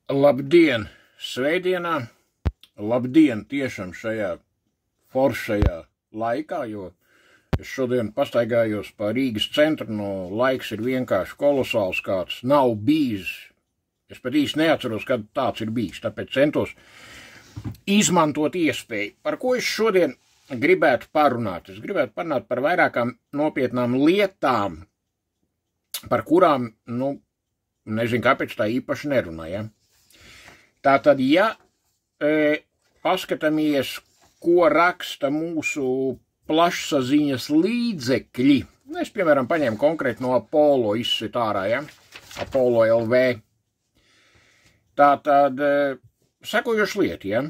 Labdien, svētdienā, labdien tiešām šajā foršajā laikā, jo es šodien pastaigājos pa Rīgas centru, no laiks ir vienkārši kolosāls, kāds nav bijis. Es pat īsti neatceros, kad tāds ir bijis, tāpēc centos izmantot iespēju. Par ko es šodien gribētu parunāt? Es gribētu parunāt par vairākām nopietnām lietām, par kurām, nezinu, kāpēc tā īpaši nerunāja. Tātad, ja paskatāmies, ko raksta mūsu plašsaziņas līdzekļi, es, piemēram, paņēmu konkrēti no Apollo izsit ārā, Apollo LV. Tātad, sekojoši lieta,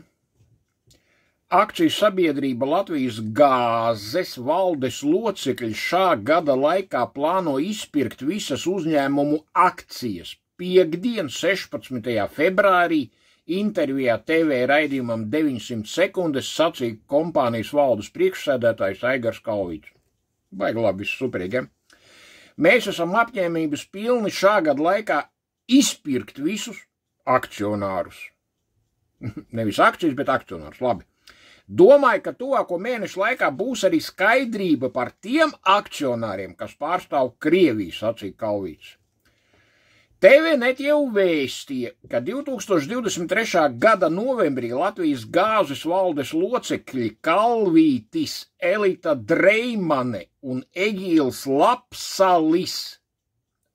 Akcijas sabiedrība Latvijas gāzes valdes locekļi šā gada laikā plāno izpirkt visas uzņēmumu akcijas. Piektdien, 16. februārī, intervijā TV raidījumam 900 sekundes sacīja kompānijas valdes priekšsēdētājs Aigars Kalvīts. Baigi labi, viss superīgi, Mēs esam apņēmības pilni šā gada laikā izpirkt visus akcionārus. Nevis akcijas, bet akcionārus, labi. Domāju, ka tuvāko mēnešu laikā būs arī skaidrība par tiem akcionāriem, kas pārstāv Krieviju, sacīja Kalvīts. TVNet jau vēstīja, ka 2023. gada novembrī Latvijas gāzes valdes locekļi Kalvītis, Elita Dreimane un Egīls Lapsalis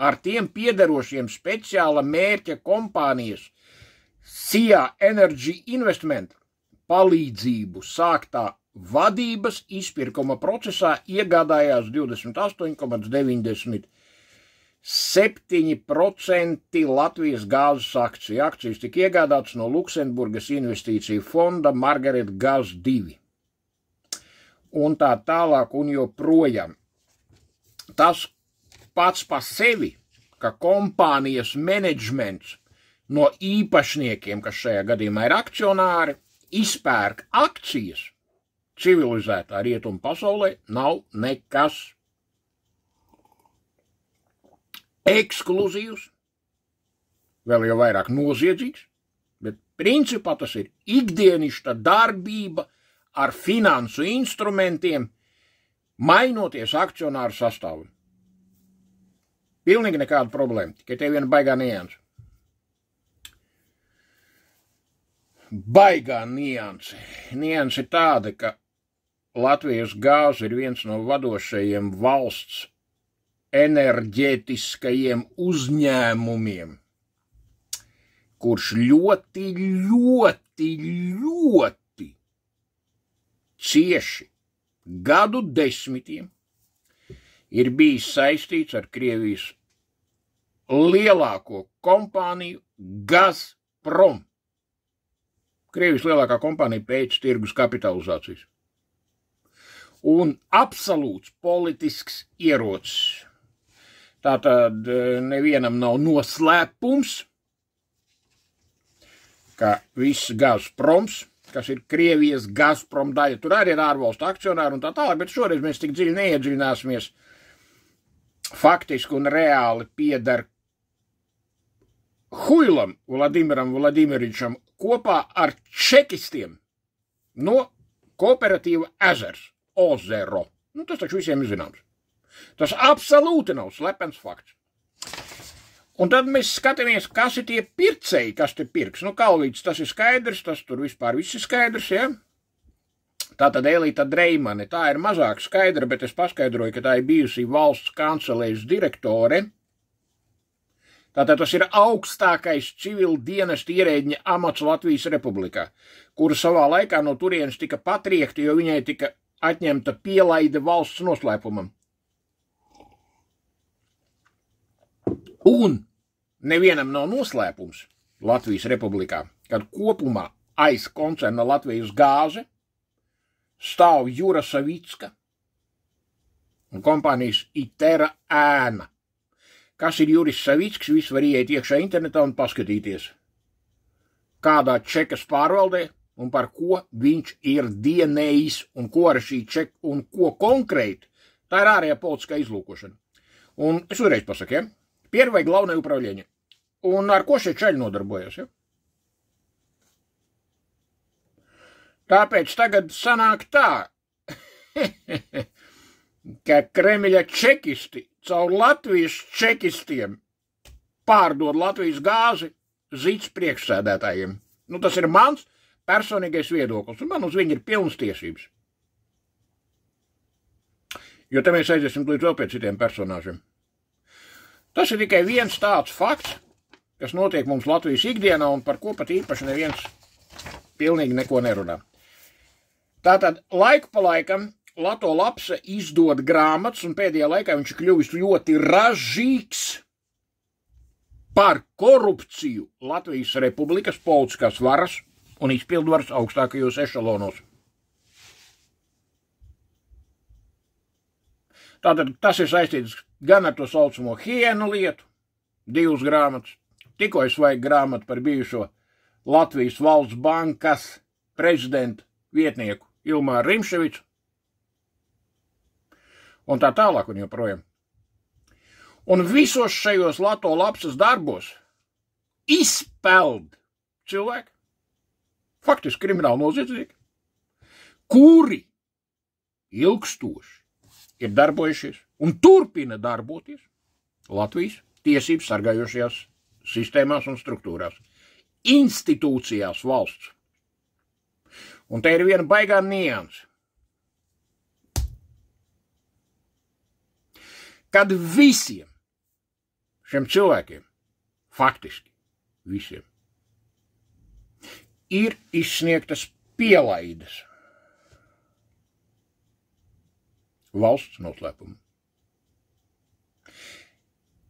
ar tiem piederošiem speciāla mērķa kompānijas SIA Energy Investment palīdzību sāktā vadības izpirkuma procesā iegādājās 28,97% Latvijas gāzes akciju. Akcijas tika iegādātas no Luksemburgas investīciju fonda Margaret Gaz 2. Un tā tālāk un joprojām. Tas pats pa sevi, ka kompānijas menedžments no īpašniekiem, kas šajā gadījumā ir akcionāri, izpērk akcijas civilizētā rietumu pasaulē, nav nekas ekskluzīvs, vēl jau vairāk noziedzīgs, bet principā tas ir ikdienišķa darbība ar finansu instrumentiem, mainoties akcionāru sastāvam. Pilnīgi nekāda problēma, tikai te viena baigā nianse. Baigā nianse. Nianse tāda, ka Latvijas gāze ir viens no vadošajiem valsts enerģētiskajiem uzņēmumiem, kurš ļoti cieši gadu desmitiem ir bijis saistīts ar Krievijas lielāko kompāniju Gazprom. Krievijas lielākā kompānija pēc tirgus kapitalizācijas. Un absolūts politisks ierocis. Tātad nevienam nav noslēpums, ka viss Gazproms, kas ir Krievijas Gazprom daļa, tur arī ir ārvalstu akcionāri un tā tālāk, bet šoreiz mēs tik dziļi neiedziļināsimies. Faktiski un reāli pieder Huilam Vladimiram Vladimiričam kopā ar čekistiem no kooperatīva Ezers, Ozero. Tas taču visiem ir zināms. Tas absolūti nav slepens fakts. Un tad mēs skatāmies, kas ir tie pircēji, kas te pirks. Kalvīts, tas ir skaidrs, tas tur vispār viss ir skaidrs, Tātad Elita Dreimane, tā ir mazāk skaidra, bet es paskaidroju, ka tā ir bijusi valsts kancelējas direktore. Tātad tas ir augstākais civil dienesta ierēdņa amats Latvijas Republikā, kura savā laikā no turienes tika patriekta, jo viņai tika atņemta pielaide valsts noslēpumam. Un nevienam nav noslēpums Latvijas Republikā, kad kopumā aiz koncerna Latvijas gāze stāv Jura Savicka un kompānijas Itera ēna. Kas ir Juris Savicks, viss var ieiet iekšā internetā un paskatīties, kādā čekas pārvaldē un par ko viņš ir dienējis un ko ar šī čeka un ko konkrēti. Tā ir ārējā politiskā izlūkošana. Un es vēlreiz pasaku, Первое главное управление. Un ar ko šie čaļi nodarbojas, Tāpēc tagad sanāk tā, ka Kremļa čekisti caur Latvijas čekistiem pārdod Latvijas gāzi Zīts priekšsēdētājiem. Nu, tas ir mans personīgais viedoklis, un man uz viņu ir pilnas tiesības. Jo te mēs aiziesim līdz vēl pie citiem personāžiem. Tas ir tikai viens tāds fakts, kas notiek mums Latvijas ikdienā un par ko pat īpaši neviens pilnīgi neko nerunā. Tātad laiku pa laikam Lato Lapse izdod grāmatas, un pēdējā laikā viņš kļuvis ļoti ražīgs par korupciju Latvijas Republikas politiskās varas un izpildvaras augstākajos ešalonos. Tātad tas ir saistīts gan ar to saucamo hienu lietu, 2 grāmatas, tikko svaiga grāmata par bijušo Latvijas valsts bankas prezidenta vietnieku Ilmāru Rimševicu, un tā tālāk un joprojām. Un visos šajos Lato Lapses darbos izpeld cilvēki, faktiski krimināli noziedznieki, kuri ilgstoši ir darbojušies un turpina darboties Latvijas tiesības sargājošajās sistēmās un struktūrās, institūcijās valsts. Un te ir viena baigā nianse. Kad visiem šiem cilvēkiem, faktiski visiem, ir izsniegtas pielaides valsts noslēpumu.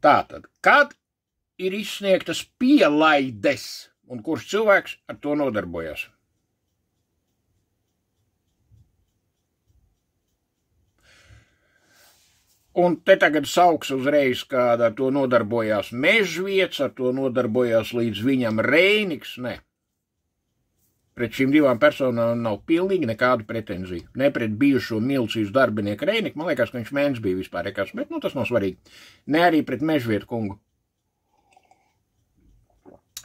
Tātad, kad ir izsniegtas pielaides un kurš cilvēks ar to nodarbojas? Un te tagad sauks uzreiz, kāda ar to nodarbojās Mežvietis, ar to nodarbojās līdz viņam Reiniks, ne. Pret šīm 2 personām nav pilnīgi nekādu pretenziju. Ne pret bijušo milicijas darbinieku Reiniku, man liekas, ka viņš mēnesis bija vispār rekas, bet tas nav svarīgi. Ne arī pret Mežvietu kungu.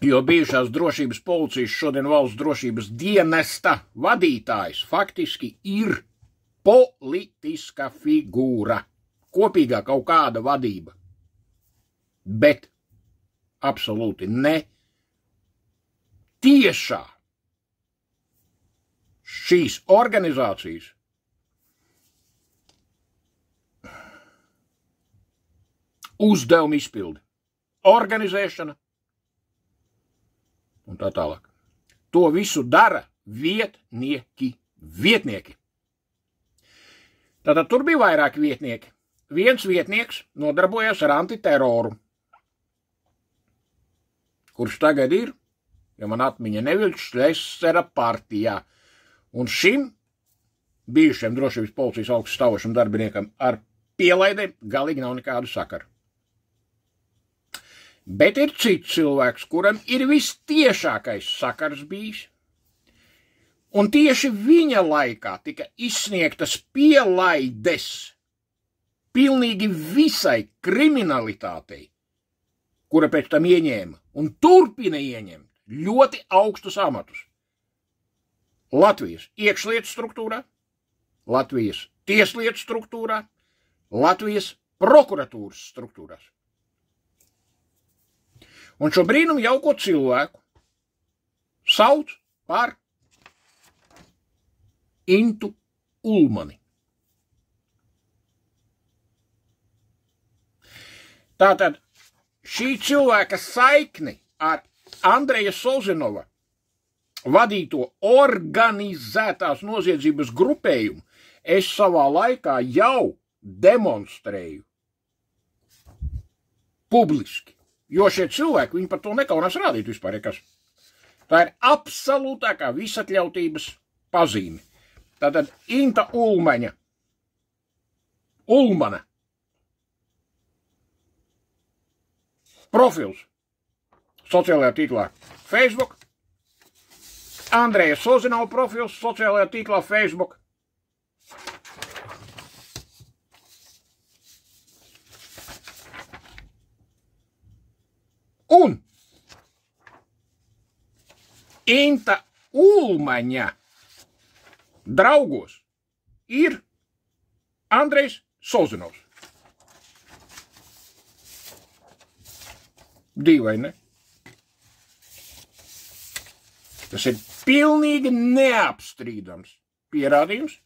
Jo bijušās drošības policijas šodien valsts drošības dienesta vadītājs faktiski ir politiska figūra. Kopīgā kaut kāda vadība, bet absolūti ne tiešā šīs organizācijas uzdevuma izpildi, organizēšana un tā tālāk. To visu dara vietnieki. Tātad tur bija vairāki vietnieki. Viens vietnieks nodarbojas ar antiteroru, kurš tagad ir, ja man atmiņa nevilks, Šlesera partijā. Un šim bijušiem drošības policijas augststāvošam darbiniekam ar pielaidēm galīgi nav nekādu sakaru. Bet ir cits cilvēks, kuram ir vistiešākais sakars bijis, un tieši viņa laikā tika izsniegtas pielaides pilnīgi visai kriminalitātei, kura pēc tam ieņēma un turpina ieņemt ļoti augstus amatus Latvijas iekšlietu struktūrā, Latvijas tieslietu struktūrā, Latvijas prokuratūras struktūrās. Un šo brīnumu jauko cilvēku sauc par Intu Ulmani. Tātad šī cilvēka saikni ar Andreja Solženova vadīto organizētās noziedzības grupējumu es savā laikā jau demonstrēju publiski. Jo šie cilvēki, viņi par to nekaunās rādīt vispār nekas. Tā ir absolūtākā visatļautības pazīme. Tātad Inta Ulmana profils sociālajā tīklā Facebook, Andreja Solženova profils sociālajā tīklā Facebook, un Inta Ulmaņa draugos ir Andrejs Sozinovs. Dīvaini, ne? Tas ir pilnīgi neapstrīdams pierādījums,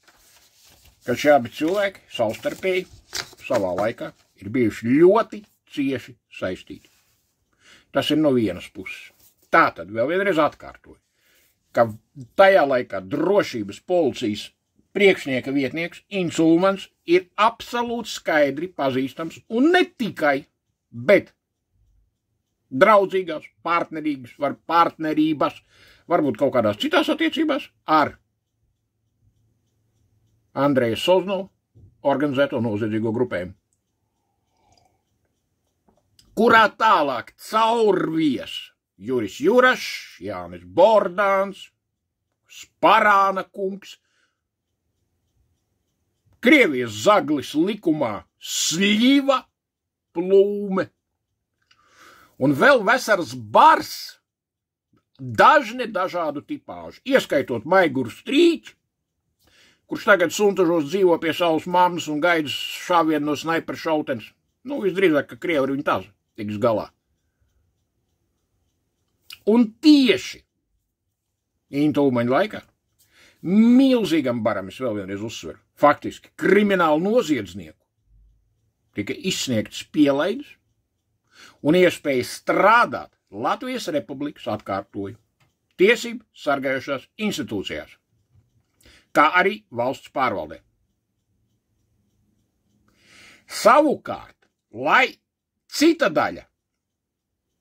ka šie abi cilvēki savstarpēji savā laikā ir bijuši ļoti cieši saistīti. Tas ir no vienas puses. Tātad vēl vienreiz atkārtoju, ka tajā laikā drošības policijas priekšnieka vietnieks Inns Ulmans ir absolūti skaidri pazīstams un ne tikai, bet draudzīgās, partnerīgas, partnerības, varbūt kaut kādās citās attiecībās ar Andreja Soznovu organizēto noziedzīgo grupējumu, kurā tālāk caurvies Juris Jurašs, Jānis Bordāns, Sparāna kungs, Krievijas zaglis likumā Sļiva Plūme un vēl vesels bars dažne dažādu tipāžu, ieskaitot Maiguru Strīķi, kurš tagad suntažos dzīvo pie savas mammas un gaida šāvienu no snaiperu šautenes. Visdrīzāk, ka Krievi ar viņu tās tiks galā. Un tieši Inta Ulmaņa laikā milzīgam baram, es vēl vienreiz uzsveru, faktiski kriminālu noziedznieku tika izsniegts pielaides un iespēja strādāt Latvijas Republikas, atkārtoju, tiesību sargājušās institūcijās, kā arī valsts pārvaldē. Savukārt, lai cita daļa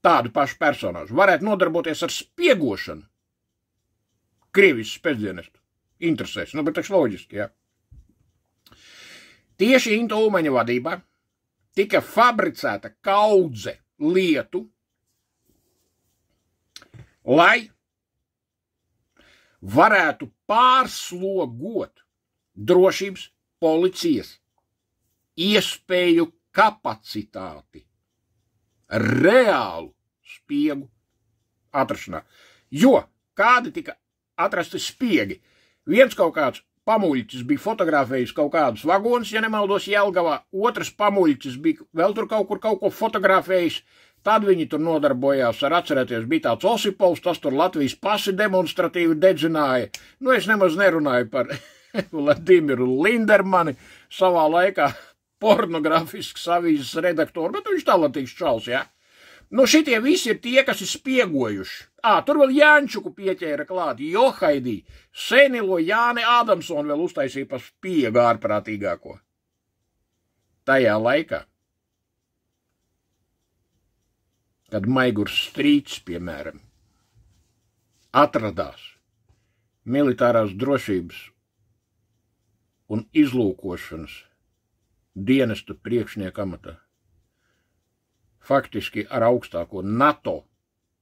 tādu pašu personāžu varētu nodarboties ar spiegošanu Krievijas spēcdienestu interesēs, bet taču loģiski, jā. Tieši Inta Ulmaņa vadībā tika fabricēta kaudze lietu, lai varētu pārslogot drošības policijas iespēju kapacitāti reālu spiegu atrašanā. Jo kādi tika atrasti spiegi? Viens kaut kāds pamuļķis bija fotografējis kaut kādus vagonus, ja nemaldos, Jelgavā, otrs pamuļķis bija vēl tur kaut ko fotografējis, tad viņi tur nodarbojās ar, atcerēties, bija tāds Osipovs, tas tur Latvijas pasi demonstratīvi dedzināja. Es nemaz nerunāju par Vladimiru Lindermani, savā laikā pornogrāfisks avīzes redaktoru, bet viņš talantīgs čals, jā. Šitie visi ir tie, kas ir spiegojuši. Tur vēl Jančuku pieķēra klāt, Johaidī, senilo Jāni Ādamsonu vēl uztaisīja par spiegu ārprātīgāko. Tajā laikā, kad Maigurs Strīķis, piemēram, atradās militārās drošības un izlūkošanas dienesta priekšnieka amatā, faktiski ar augstāko NATO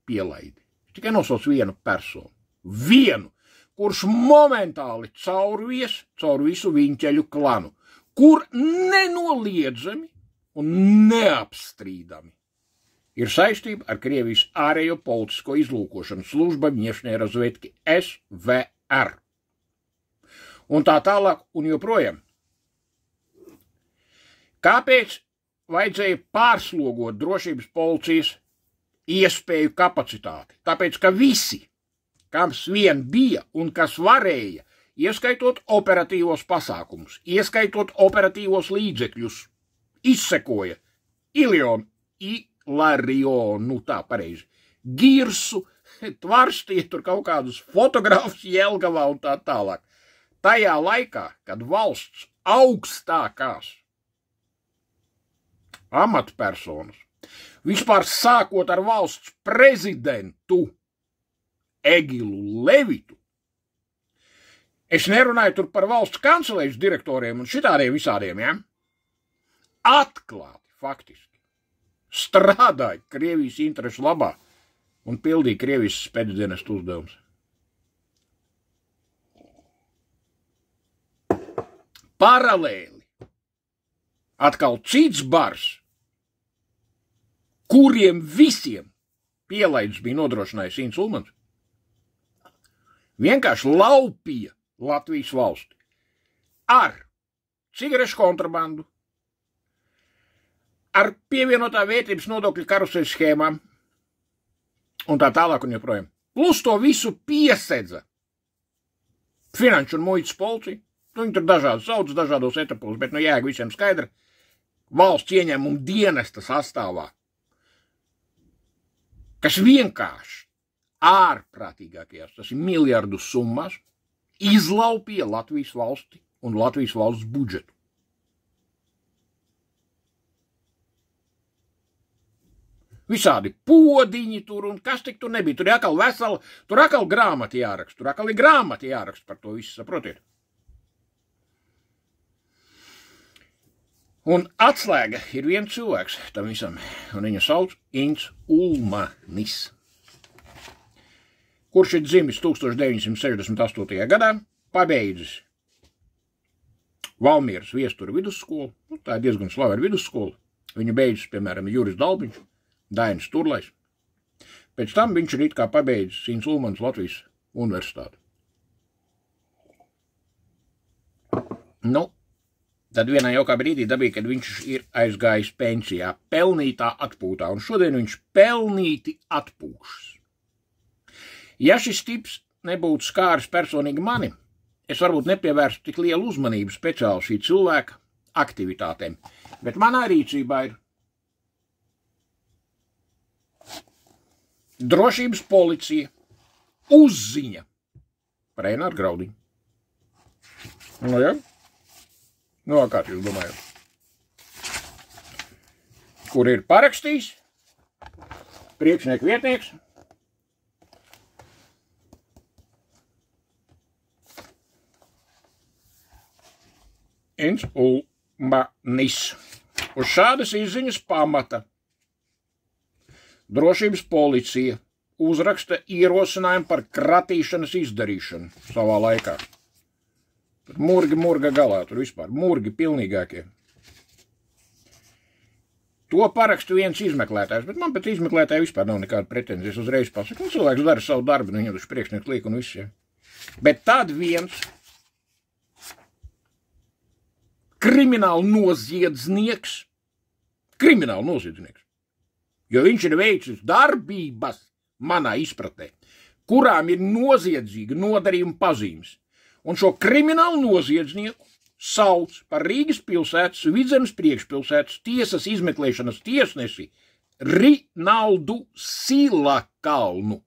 pielaidi. Tikai nosauc vienu personu. Vienu, kurš momentāli caurvies caur visu Viņķeļu klanu, kur nenoliedzami un neapstrīdami ir saistība ar Krievijas ārējo politisko izlūkošanas služba Vņešņai razvedki SVR. Un tā tālāk un joprojām. Kāpēc vajadzēja pārslogot drošības policijas iespēju kapacitāti? Tāpēc, ka visi, kas vien bija un kas varēja, ieskaitot operatīvos pasākumus, ieskaitot operatīvos līdzekļus, izsekoja Ilarionu, tā pareizi, Girsu, tvarstīja tur kaut kādus fotogrāfus Jelgavā un tā tālāk. Tajā laikā, kad valsts augstākās amatpersonas, vispār sākot ar valsts prezidentu Egilu Levitu, es nerunāju tur par valsts kancelējas direktoriem un šitādiem visādiem, ja? Atklāti, faktiski, strādāja Krievijas interešu labā un pildīja Krievijas spēcdienestu uzdevums. Paralēli atkal cits bars, kuriem visiem pielaidus bija nodrošinājis Inns Ulmans, vienkārši laupīja Latvijas valsti ar cigarešu kontrabandu, ar pievienotā vērtības nodokļu karuseļu schēmām un tā tālāk un joprojām. Plus to visu piesedza Finanšu un muitas policija. Viņi tur dažādi sauc, dažādos etapos, bet jēga visiem skaidra. Valsts ieņēmuma dienesta sastāvā, kas vienkārši ārprātīgākajās, tas ir miljardu summās, izlaupīja Latvijas valsti un Latvijas valsts budžetu. Visādi podiņi tur un kas tik tur nebija. Tur atkal vesela, tur atkal grāmata jāraksta, tur atkal ir grāmata jāraksta par to visu, saprotiet? Un atslēga ir viens cilvēks tam visam, un viņu sauc Ints Ulmanis, kurš ir dzimis 1968. gadā, pabeidzis Valmieras viesturu vidusskolu, tā ir diezgan slavena vidusskola, viņu beidzis, piemēram, Juris Dalbiņš, Dainis Turlais. Pēc tam viņš ir it kā pabeidzis Ints Ulmanis Latvijas universitāti. Tad vienā jaukā brīdī dabīja, kad viņš ir aizgājis pensijā, pelnītā atpūtā, un šodien viņš pelnīti atpūšas. Ja šis tips nebūtu skāris personīgi mani, es varbūt nepievērstu tik lielu uzmanību speciāli šī cilvēka aktivitātēm, bet manā rīcībā ir drošības policija uzziņa par Eināru Graudiņu. Kā jūs domājat? Kur ir parakstījis priekšnieku vietnieks? Ints Ulmanis. Uz šādas izziņas pamata drošības policija uzraksta ierosinājumu par kratīšanas izdarīšanu savā laikā. Tur murga galā, tur vispār murgi pilnīgākie. To parakstu viens izmeklētājs, bet man pat izmeklētāji vispār nav nekāda pretenzijas uzreiz pasaka. Cilvēks dara savu darbu, viņam taču priekšnieks liek un viss, ja. Bet tad viens krimināli noziedznieks, jo viņš ir veicis darbības manā izpratnē, kurām ir noziedzīga nodarījuma pazīmes. Un šo kriminālu noziedznieku sauc par Rīgas pilsētas, Vidzemes priekšpilsētas tiesas izmeklēšanas tiesnesi Rinaldu Silakalnu.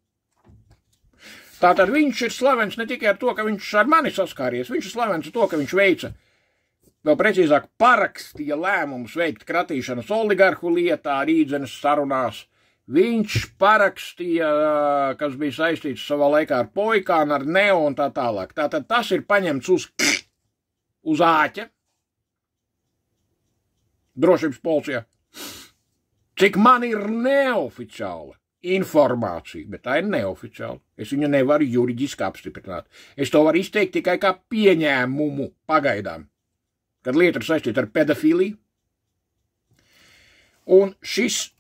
Tātad viņš ir slavens ne tikai ar to, ka viņš ar mani saskāries, viņš ir slavens ar to, ka viņš veica, vēl precīzāk parakstīja lēmumus veikt kratīšanas oligarhu lietā, Rīdzenes sarunās. Viņš parakstīja, kas bija saistīts savā laikā ar Poikānu, ar Neo un tā tālāk. Tātad tas ir paņemts uz āķa drošības policijā. Cik man ir neoficiāla informācija, bet tā ir neoficiāla. Es viņu nevaru juridiski apstiprināt. Es to varu izteikt tikai kā pieņēmumu pagaidām, kad lieta ir saistīta ar pedofīliju. Un šis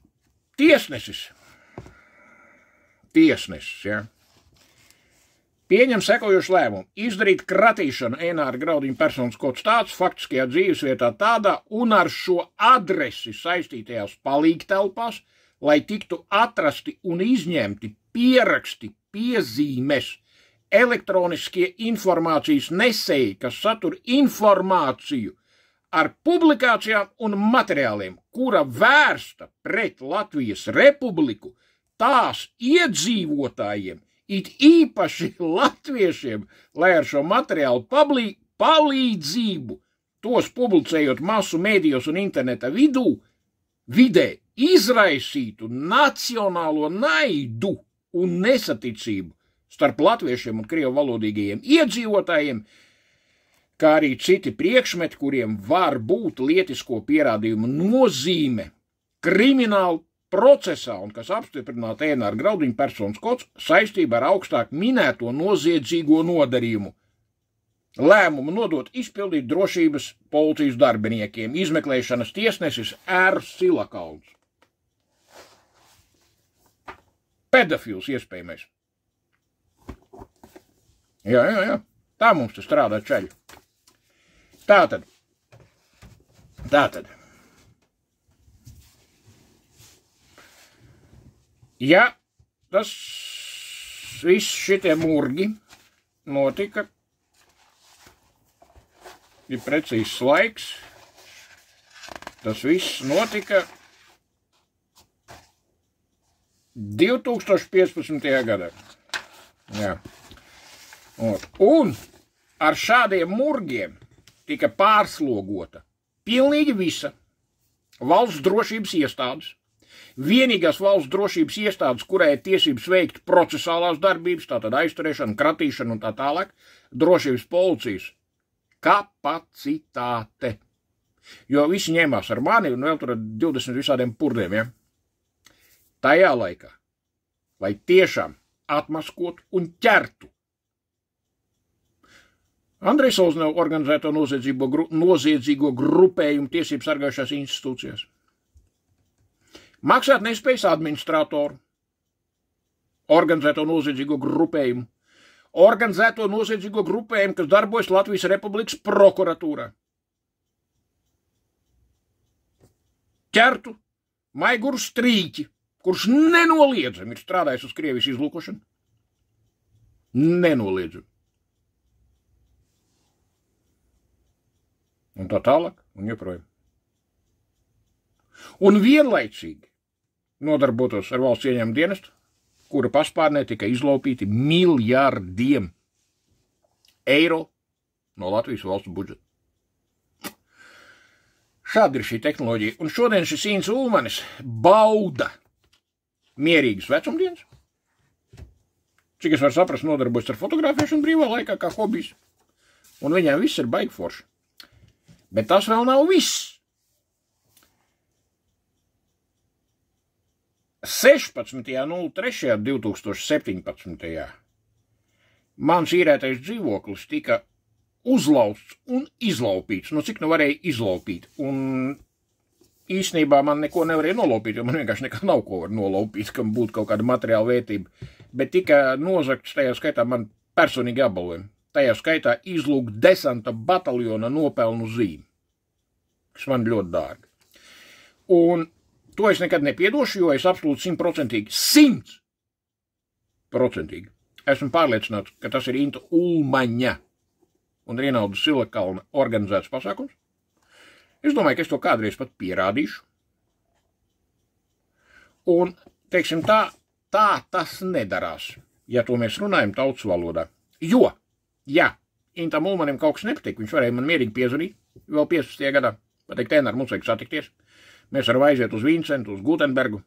tiesnesis, ja, pieņem sekojošu lēmumu, izdarīt kratīšanu Eināra Graudiņa personas kods tāds, faktiskajā dzīvesvietā tādā un ar šo adresi saistītajās palīgtelpās, lai tiktu atrasti un izņemti pieraksti, piezīmes, elektroniskie informācijas nesēji, kas satur informāciju ar publikācijām un materiāliem, kura vērsta pret Latvijas Republiku, tās iedzīvotājiem, it īpaši latviešiem, lai ar šo materiālu palīdzību, tos publicējot masu mēdījos un interneta vidē, izraisītu nacionālo naidu un nesaticību starp latviešiem un krievu valodīgajiem iedzīvotājiem, kā arī citi priekšmeti, kuriem var būt lietisko pierādījumu nozīme krimināla procesā un kas apstiprināta Eināra Graudiņa personas kods saistībā ar augstāk minēto noziedzīgo nodarījumu. Lēmumu nodot izpildīt drošības policijas darbiniekiem, izmeklēšanas tiesnesis R. Silakalns. Pedofils iespējamais. Jā. Tā mums te strādā ceļi. Tātad. Ja tas viss šitie murgi notika, ir precīzs laiks, tas viss notika 2015. gadā. Jā. Un ar šādiem murgiem tika pārslogota pilnīgi visa valsts drošības iestādes. Vienīgās valsts drošības iestādes, kurai ir tiesības veikt procesālās darbības, tātad aizturēšana, kratīšana un tā tālāk, drošības policijas kapacitāte. Jo visi ņēmās ar mani un vēl tur ar 20 visādiem purdiem, ja? Tajā laikā, lai tiešām atmaskotu un ķertu Andreja Solzņeva organizēto noziedzīgo grupējumu tiesību sargājušās institūcijās. Maksāt nespējas administratoru, organizēto noziedzīgo grupējumu, kas darbojas Latvijas Republikas prokuratūrā. Ķertu Maiguru Strīķi, kurš nenoliedzami ir strādājis uz Krievijas izlūkošanu. Nenoliedzami. Un tā tālāk, un joprojām. Un vienlaicīgi nodarbotos ar valsts ieņēmumu dienestu, kura paspārnē tika izlaupīti miljardiem eiro no Latvijas valsts budžeta. Šāda ir šī tehnoloģija. Un šodien šis Inns Ulmanis bauda mierīgas vecumdienas. Cik es varu saprast, nodarbojas ar fotografēšanu brīvā laikā kā hobijs. Un viņiem viss ir baigi forši. Bet tas vēl nav viss. 16.03.2017. Mans īrētais dzīvoklis tika uzlausts un izlaupīts. Nu, cik nu varēja izlaupīt? Un īstenībā man neko nevarēja nolaupīt, jo man vienkārši nekā nav ko var nolaupīt, kam būtu kaut kāda materiāla vērtība. Bet tika nozagts tajā skaitā man personīgi apbalvojumi. Tajā skaitā izlūk desanta bataljona nopelnu zīmi, kas man ļoti dārga. Un to es nekad nepiedošu, jo es absolūti 100% esmu pārliecināts, ka tas ir Inta Ulmaņa un Rienalda Silakalna organizēts pasākums. Es domāju, ka es to kādreiz pat pierādīšu. Un, teiksim, tā tas nedarās, ja to mēs runājam tautas valodā. Jo, ja Intam Ulmanim kaut kas nepatīk, viņš varēja man mierīgi piezvanīt vēl 15. gadā. Pateikt, Ēnār, mums vajag satikties. Mēs varam aiziet uz Vincentu, uz Gutenbergu.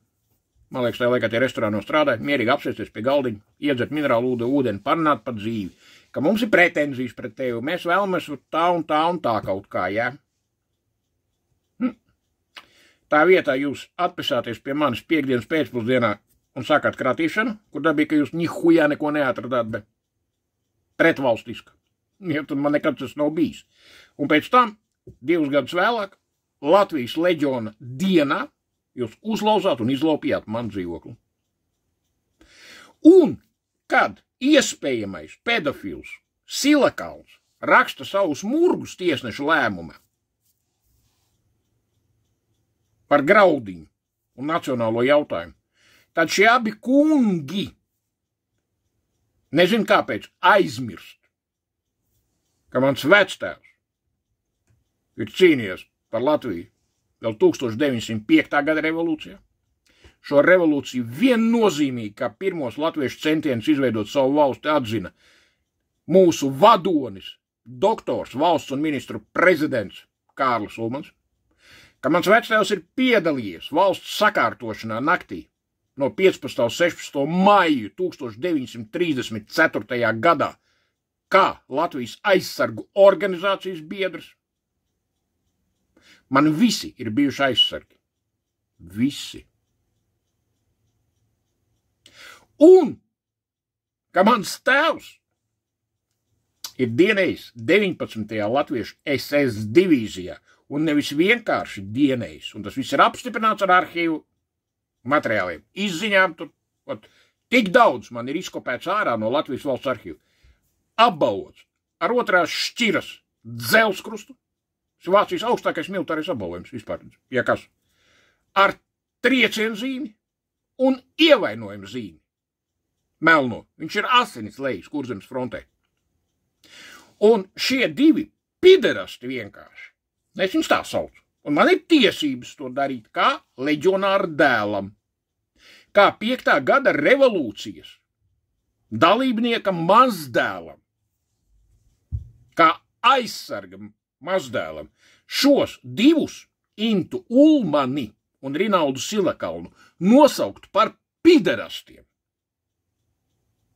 Man liekas, tajā laikā tie restorānos strādāja, mierīgi apsēsties pie galdiņa, iedzert minerālu ūdeni, parunāt par dzīvi, ka mums ir pretenzijas pret tevi, mēs vēlamies tā un tā kaut kā, jā. Tā vietā jūs atpesāties pie manis piekdienas pēcpusdienā un sākāt kratīšanu, kur dabīja, ka jūs nihujā neko neatradāt, bet pretvalstiska. Ja, tad man nekad tas nav bijis. Un pēc tam, 2 gadus vēlāk, Latvijas leģiona dienā jūs uzlauzāt un izlaupījāt man dzīvokli. Un, kad iespējamais pedofils Silakalns raksta savus murgus tiesnešu lēmumā par Graudiņu un nacionālo jautājumu, tad šie abi kungi, nezinu kāpēc, aizmirst, ka mans vectēvs ir cīnījies par Latviju vēl 1905. gada revolūcijā. Šo revolūciju viennozīmīgi, kā pirmos latviešu centienus izveidot savu valsti, atzina mūsu vadonis, doktors, valsts un ministru prezidents Kārlis Ulmans, ka mans vectēvs ir piedalījies valsts sakārtošanā naktī no 15. un 16. maiju 1934. gadā kā Latvijas aizsargu organizācijas biedrs. Man visi ir bijuši aizsargi. Visi. Un, ka mans tēvs ir dienējis 19. latviešu SS divīzijā un nevis vienkārši dienējis, un tas viss ir apstiprināts ar arhīvu materiāliem, izziņām tur, tik daudz man ir izkopēts ārā no Latvijas valsts arhīvu, apbalvots ar otrās šķiras dzelzkrustu, Vācijas augstākais militārais apbalvojums vispār, ja kas, ar triecienu zīmi un ievainojumu zīmi. Melno. Viņš ir asinis lejas Kurzemes frontē. Un šie divi piderasti vienkārši, es viņus tā saucu, un man ir tiesības to darīt kā leģionāra dēlam, kā 5. gada revolūcijas dalībniekam mazdēlam, kā aizsarga mazdēlam, šos divus Intu Ulmani un Rinaldu Silakalnu nosaukt par piderastiem.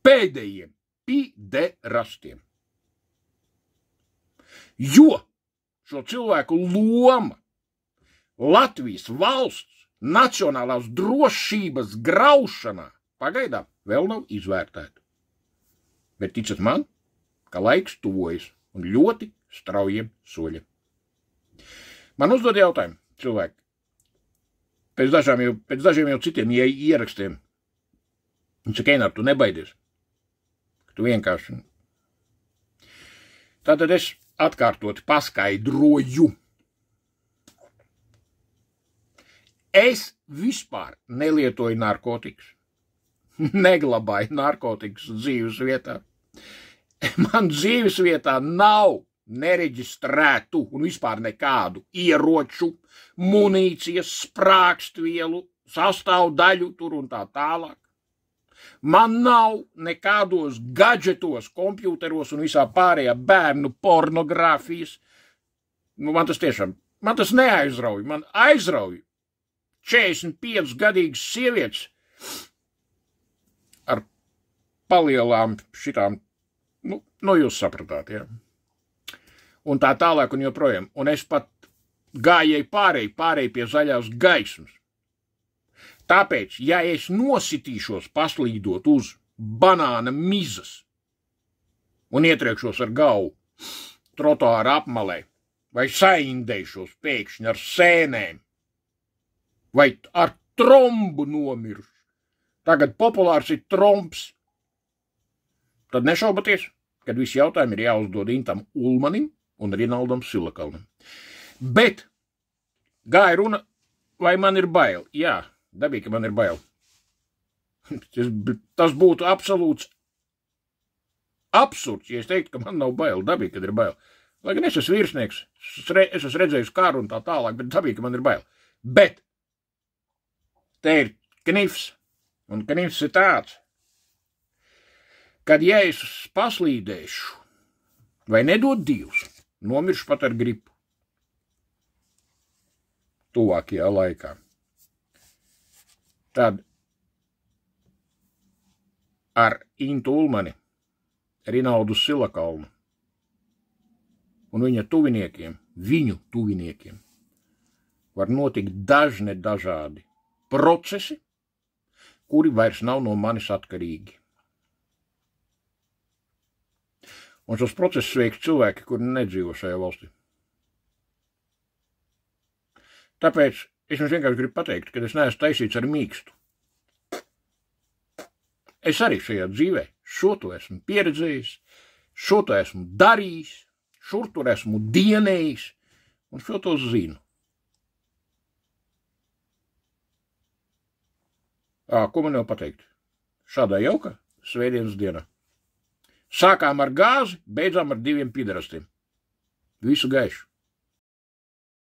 Pēdējiem piderastiem. Jo šo cilvēku loma Latvijas valsts nacionālās drošības graušanā pagaidām vēl nav izvērtēta. Bet ticat man, ka laiks tuvojas un ļoti straujiem soļiem. Man uzdod jautājumu cilvēki. Pēc dažiem jau citiem ierakstiem. Viņš saka, Einar, tu nebaidies. Tu vienkārši. Tātad es atkārtoti paskaidroju. Es vispār nelietoju narkotikas. Neglabāju narkotikas dzīves vietā. Man dzīves vietā nav nereģistrētu un vispār nekādu ieroču, munīcijas, sprākstvielu, sastāvdaļu tur un tā tālāk. Man nav nekādos gadžetos, kompjūteros un visā pārējā bērnu pornogrāfijas. Man tas neaizrauj. Man aizrauj 45-gadīgas sievietes ar palielām šitām, jūs sapratāt, jā. Un tā tālāk un joprojām. Un es pat gājēju pārēju pie zaļās gaismas. Tāpēc, ja es nositīšos paslīdot uz banāna mizas un ietriekšos ar galvu trotuāra apmalē, vai saindēšos pēkšņi ar sēnēm, vai ar trombu nomiršu, tagad populārs ir trombs, tad nešaubaties, kad visi jautājumi ir jāuzdod Intam Ulmanim un Rinaldam Silakalnam. Bet gāja runa, vai man ir bail? Jā, dabīgi, ka man ir bail. Tas būtu absolūts absurds, ja es teiktu, ka man nav bail. Dabīgi, kad ir bail. Lai gan es esmu virsnieks, es esmu redzējis karu un tā tālāk, bet dabīgi, ka man ir bail. Bet te ir knifs, un knifs ir tāds, kad ja es paslīdēšu, vai nedod Dievs, nomiršu pat ar gripu tuvākajā laikā. Tad ar Intu Ulmani, Rinaldu Silakalnu un viņu tuviniekiem var notikt dažne dažādi procesi, kuri vairs nav no manis atkarīgi. Un šos procesus veiks cilvēki, kuri nedzīvo šajā valstī. Tāpēc es jums vienkārši gribu pateikt, ka es neesmu taisīts ar mīkstu. Es arī šajā dzīvē šo to esmu pieredzējis, šo to esmu darījis, šur tur esmu dienējis, un šo to zinu. Ko man jau pateikt? Šādā jauka svētdienas dienā. Sākām ar gāzi, beidzām ar 2 piderastiem. Visu gaišu.